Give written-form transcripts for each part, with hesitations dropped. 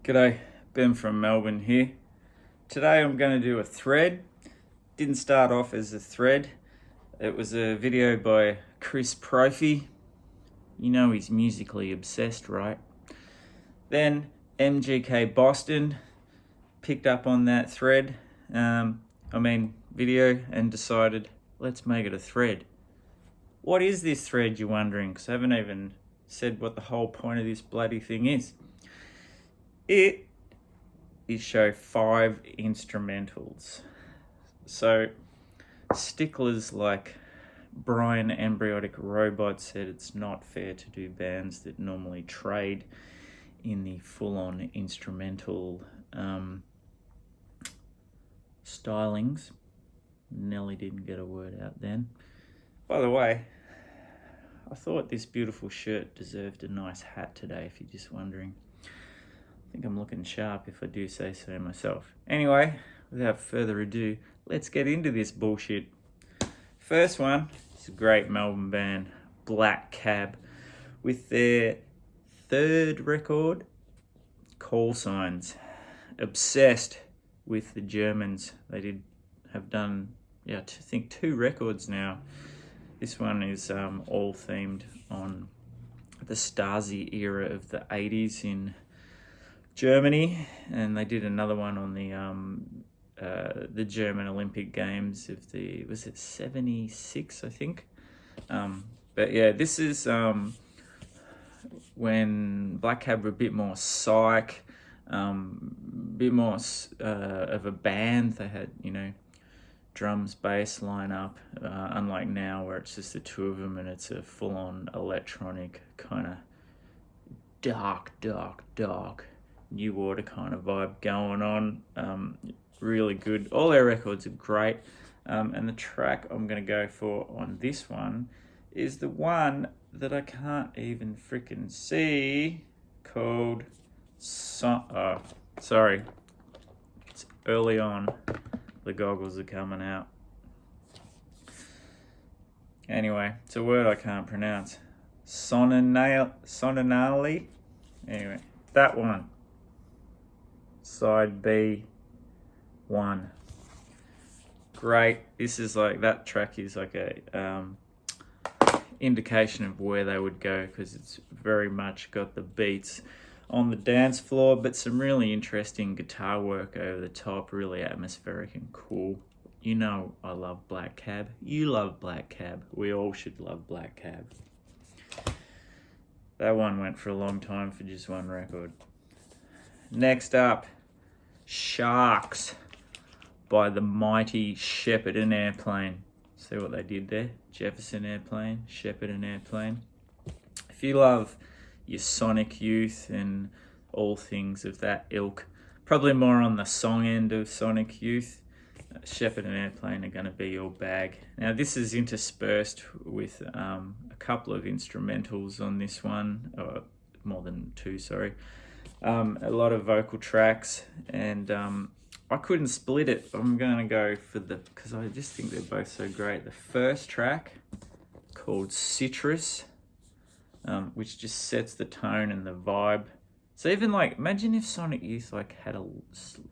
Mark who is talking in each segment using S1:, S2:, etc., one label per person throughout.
S1: G'day, Ben from Melbourne here. Today I'm going to do a thread. Didn't start off as a thread. It was a video by Chris Prophy. You know he's musically obsessed, right? Then MGK Boston picked up on that thread, video, and decided, let's make it a thread. What is this thread, you're wondering? Because I haven't even said what the whole point of this bloody thing is. It is show 5 instrumentals. So sticklers like Brian Embryonic Robot said it's not fair to do bands that normally trade in the full-on instrumental stylings. Nelly didn't get a word out then. By the way, I thought this beautiful shirt deserved a nice hat today, if you're just wondering. I think I'm looking sharp if I do say so myself. Anyway, without further ado, let's get into this bullshit. First one is a great Melbourne band, Black Cab, with their third record, Call Signs. Obsessed with the Germans. They have done, I think 2 records now. This one is all themed on the Stasi era of the 80s in Germany, and they did another one on the German Olympic Games of was it 76, I think. But yeah, this is when Black Cab were a bit more psych, bit more of a band. They had, drums, bass line up, unlike now where it's just the 2 of them and it's a full-on electronic kind of dark New Order kind of vibe going on. Really good. All their records are great. And the track I'm going to go for on this one is the one that I can't even freaking see, called sorry. It's early on. The goggles are coming out. Anyway, it's a word I can't pronounce. Sonanali. Anyway, that one. Side B1. Great. This is like, that track is like a indication of where they would go, because it's very much got the beats on the dance floor, but some really interesting guitar work over the top, really atmospheric and cool. You know I love Black Cab. You love Black Cab. We all should love Black Cab. That one went for a long time for just one record. Next up, Sharks by the mighty Shepherd and Airplane. See what they did there? Jefferson Airplane, Shepherd and Airplane. If you love your Sonic Youth and all things of that ilk, probably more on the song end of Sonic Youth, Shepherd and Airplane are going to be your bag. Now this is interspersed with a couple of instrumentals on this one, or more than 2, sorry. A lot of vocal tracks, and I couldn't split it. I'm going to go for because I just think they're both so great. The first track, called Citrus, which just sets the tone and the vibe. So even imagine if Sonic Youth had a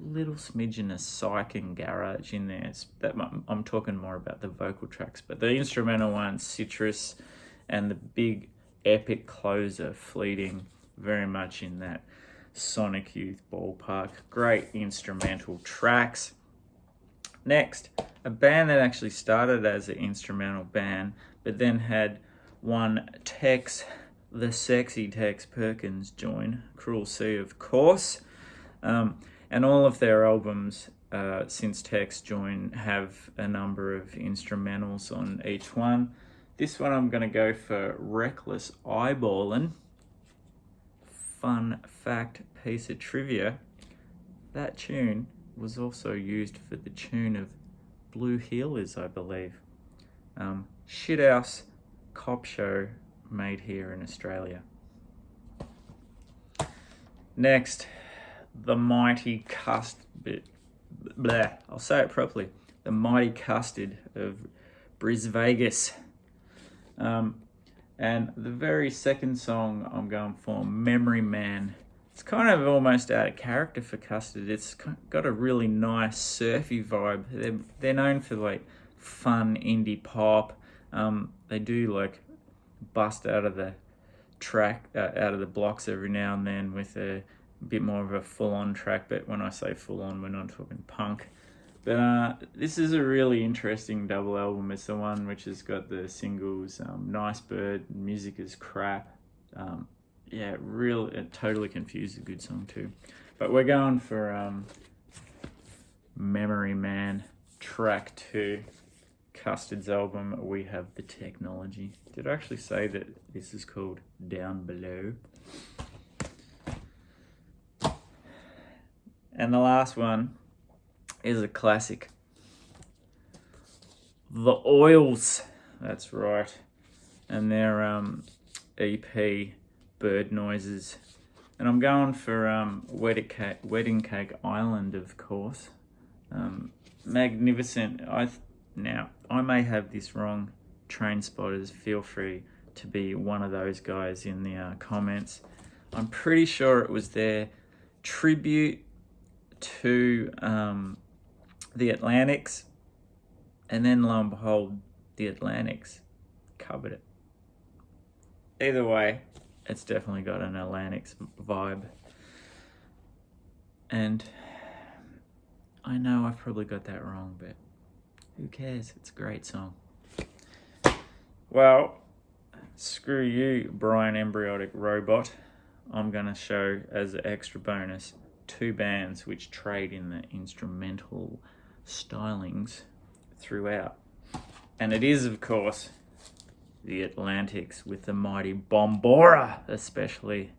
S1: little smidgen of psych and garage in there. I'm talking more about the vocal tracks, but the instrumental one, Citrus, and the big epic closer, Fleeting, very much in that Sonic Youth ballpark. Great instrumental tracks. Next, a band that actually started as an instrumental band, but then had one Tex, the sexy Tex Perkins, join. Cruel Sea, of course. And all of their albums since Tex joined have a number of instrumentals on each one. This one I'm going to go for Reckless Eyeballing. Fun fact, piece of trivia, that tune was also used for the tune of Blue Heelers, I believe. Shithouse cop show made here in Australia. Next, the mighty I'll say it properly. The mighty Custard of Bris Vegas. And the very second song I'm going for, Memory Man. It's kind of almost out of character for Custard. It's got a really nice surfy vibe. They're known for like fun indie pop. They do like bust out of the track, out of the blocks every now and then with a bit more of a full-on track. But when I say full-on, we're not talking punk. But this is a really interesting double album. It's the one which has got the singles Nice Bird, Music is Crap. Yeah, Totally Confused, a good song too. But we're going for Memory Man, track 2, Custard's album, We Have the Technology. Did I actually say that this is called Down Below? And the last one is a classic. The Oils, that's right. And their EP, Bird Noises. And I'm going for Wedding Cake Island, of course. Magnificent. Now, I may have this wrong. Train spotters, feel free to be one of those guys in the comments. I'm pretty sure it was their tribute to the Atlantics, and then lo and behold, the Atlantics covered it. Either way, it's definitely got an Atlantics vibe. And I know I've probably got that wrong, but who cares? It's a great song. Well, screw you, Brian Embryonic Robot. I'm going to show as an extra bonus 2 bands which trade in the instrumental stylings throughout. And it is, of course, the Atlantics with the mighty Bombora, especially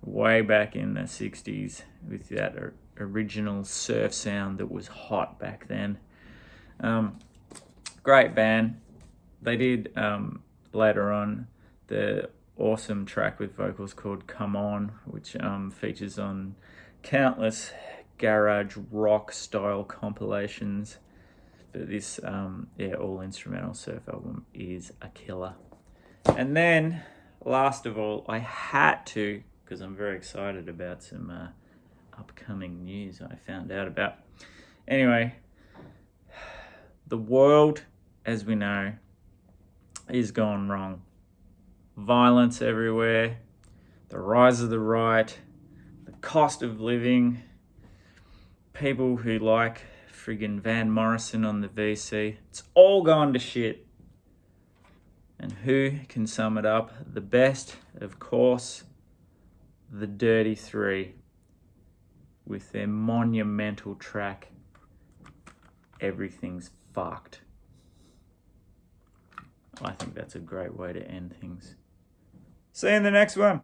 S1: way back in the 60s with that original surf sound that was hot back then. Great band. They did later on the awesome track with vocals called Come On, which features on countless garage rock style compilations. But this all instrumental surf album is a killer. And then last of all, I had to, because I'm very excited about some upcoming news I found out about. Anyway, the world, as we know, is gone wrong. Violence everywhere, the rise of the right, the cost of living, people who like friggin' Van Morrison on the VC. It's all gone to shit. And who can sum it up? The best, of course, the Dirty Three, with their monumental track, Everything's Fucked. I think that's a great way to end things. See you in the next one.